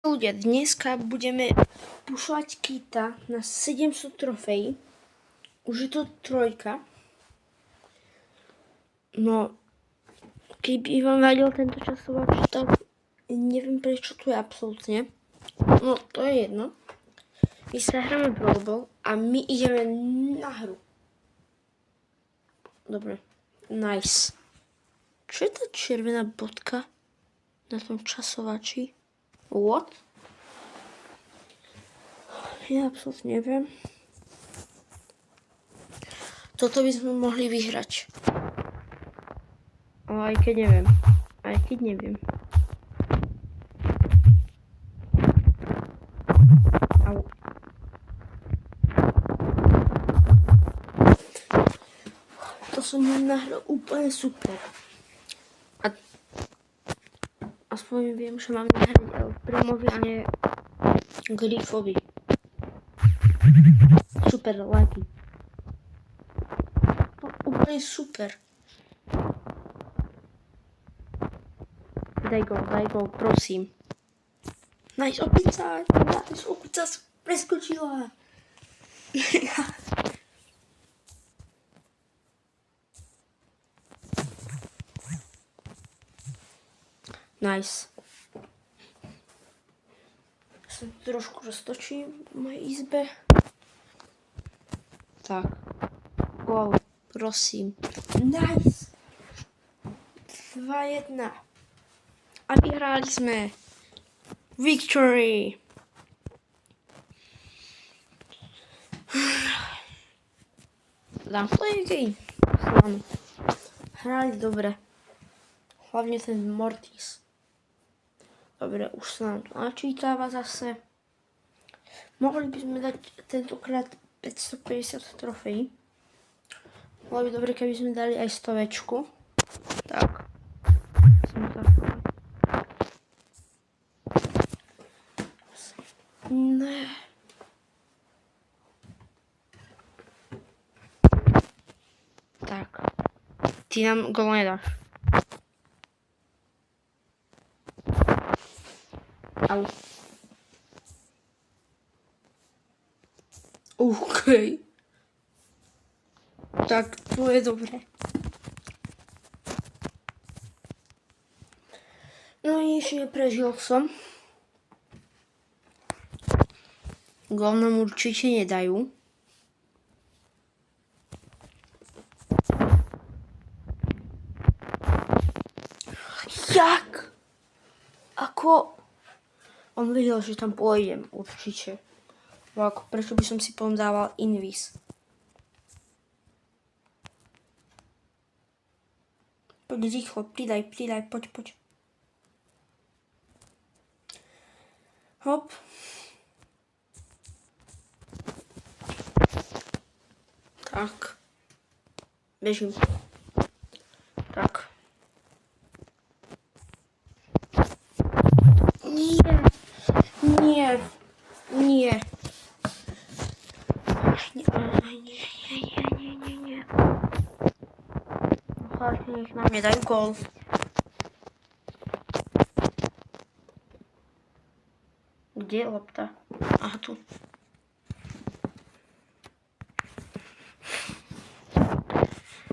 Ľudia, dneska budeme pušovať Kita na 700 trofejí. Už je to 3. No, keby vám vadil tento časovač, tak neviem prečo tu je absolútne. No, to je jedno. My sa hráme Brawl Ball a my ideme na hru. Dobre, nice. Čo je tá červená bodka na tom časovači? What? Ja absolútne neviem. Toto by sme mohli vyhrať. Ale aj keď neviem. Au. To som nahral úplne super. A aspoň viem, že mám nahrať Primovi a nie Griffovi. Super, lajky. No, úplne super. Daj gol, prosím. Nice, opica preskočila. Nice. Ja sa trošku roztočím v mojej izbe. Tak. Wow, prosím. Nice. 2-1. A vyhrali sme. Victory. Dám play game. Hrali dobre. Hlavne ten Mortis. Dobre, už sa nám to načítava zase. Mohli by sme dať tentokrát 550 trofejí. Bolo by dobre, keby sme dali aj 100. Tak. Ne. Tak. Ty nám gól nedáš. Au. OK. Tak, to je dobré. No nič, neprežil som. Gól nám určite nedajú. Jak? Ako? On vedel, že tam pôjdem, určite. Ako, prečo by som si potom dával invis? Poď rýchlo, pridaj, poď. Hop. Tak. Bežím. Tak. Nie. Hlavne nech nám nedajú gól. Kde je lopta? Aha, tu.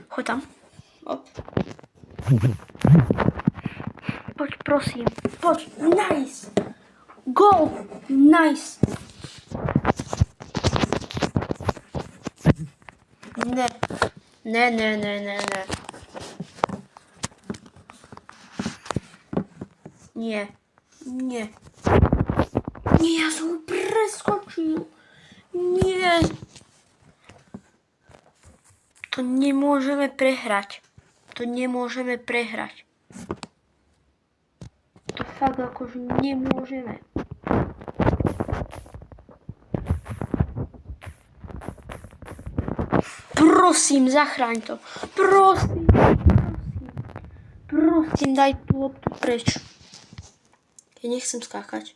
Choď tam. Hop. Poď, prosím. Poď. Nice. Gól. Nice. Ne. Nie, ja som ho preskočil. Nie. To nemôžeme prehrať. To fakt akože nemôžeme. Prosím, zachráň to. Prosím, daj tú loptu preč. Ja nechcem skákať.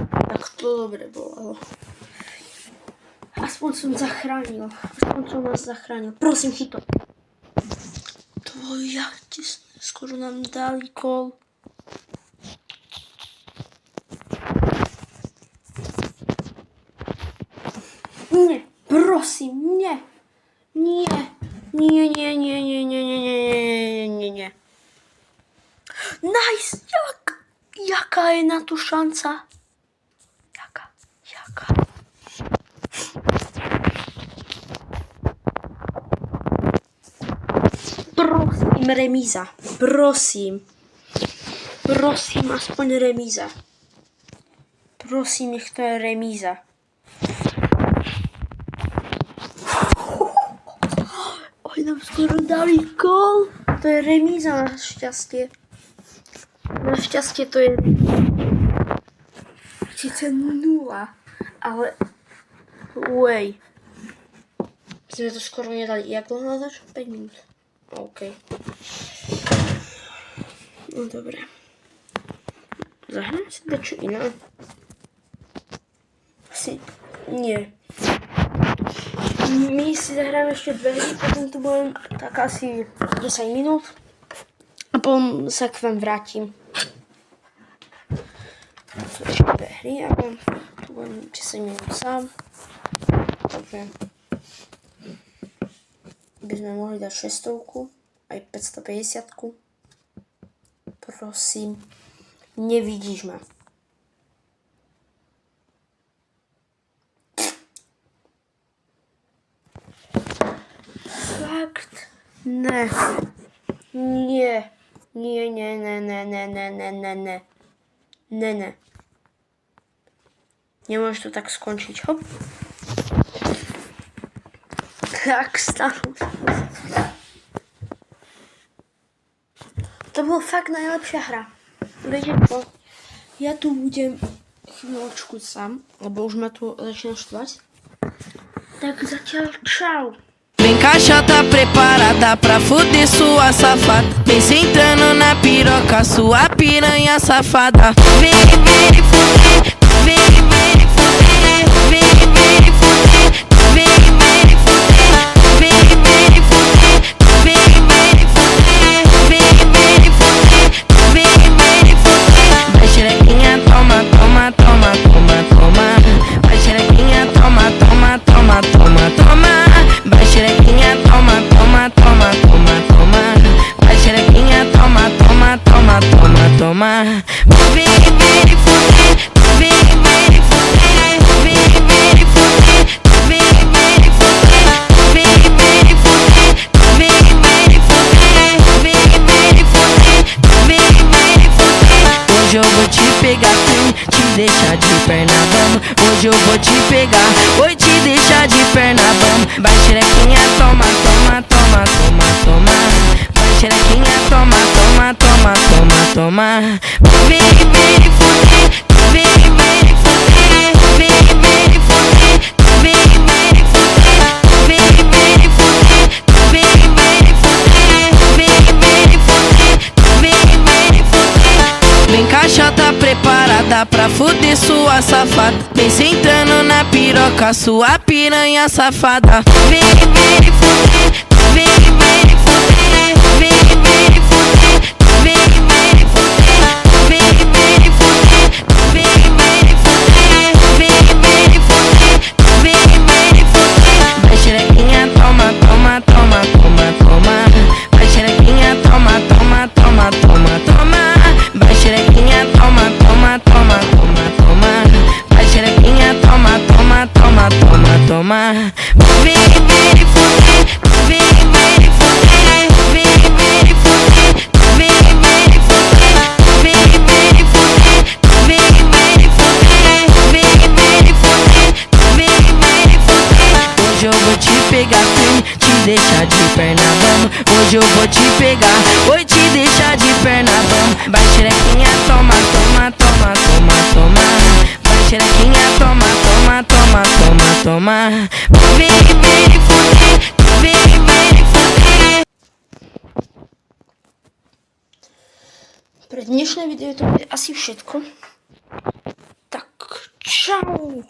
Tak to dobre bolo. Aspoň som nás zachránil. Prosím, chyť to. To bolo jak tesné. Skoro nám dali kol. Nie, prosím, nie. Nie. Nie. Nice! Jaka je na tu šanca? Jaka? Prosím, remíza. Prosím, aspoň remíza. Prosím, nech to je remíza. Oj, nám skoro dali gól. To je remíza, našťastie. Našťastie to je síce 0, ale way. Sme to skoro nedali. Jak dlho hľadaš? 5 minút. OK. No dobre. Zahráme si dačo iné? Asi nie. My si zahráme ešte 2 hry, potom tu budem tak asi 10 minút. A potom sa k vám vrátim. Ešte 2 hry a potom tu budem 10 minút sám. Takže by sme mohli dať 600, aj 550. Prosím, nevidíš ma. Fakt? Ne. Nie. Ne. Nemôžeš to tak skončiť, hop. Tak stalo. To bol fakt najlepšia hra. Viete čo? Ja tu budem chvíľočku sám, lebo už ma tu začína štvať. Tak zatiaľ čau. Vem caixa tá preparada pra fuder sua safada. Vem sentando na piroca, sua piranha safada. Vem fuder, vem fuder, vem fuder, vem fuder, vem fuder, vem fuder, vem fuder, vem fuder. Vai xerequinha, toma. Vai xerequinha, toma. Vai xerequinha, toma. Vai xerequinha, toma. Vem fuder, vem fuder, vem fuder, vem fuder, vem fuder, vem fuder, vem fuder. Hoje eu vou te pegar, te deixar de perna bamba. Hoje eu vou te pegar, vou te deixar de perna bamba. Vai xerequinha, toma. Vai xerequinha, toma. Vem fuder, vem fuder, vem fuder, vem fuder, vem fuder, vem fuder. Vem caixa tá preparada pra fuder sua safada. Vem sentando na piroca, sua piranha safada. Vem fuder, vem fuder, vem fuder, vem fuder, vem fuder, vem fuder. Vai xerequinha, toma. Vai xerequinha, toma. Vai xerequinha, toma. Vai xerequinha, toma. Vem fuder, vem fuder, vem fuder, vem fuder, vem fuder, vem fuder. Hoje eu vou te pegar, te deixar de perna bamba. Hoje eu vou te pegar, vou te deixar de perna bamba. Vai xerequinha, toma. Vai xerequinha, toma. Vem fuder, vem fuder. Pre dnešné video to bude asi všetko. Tak čau.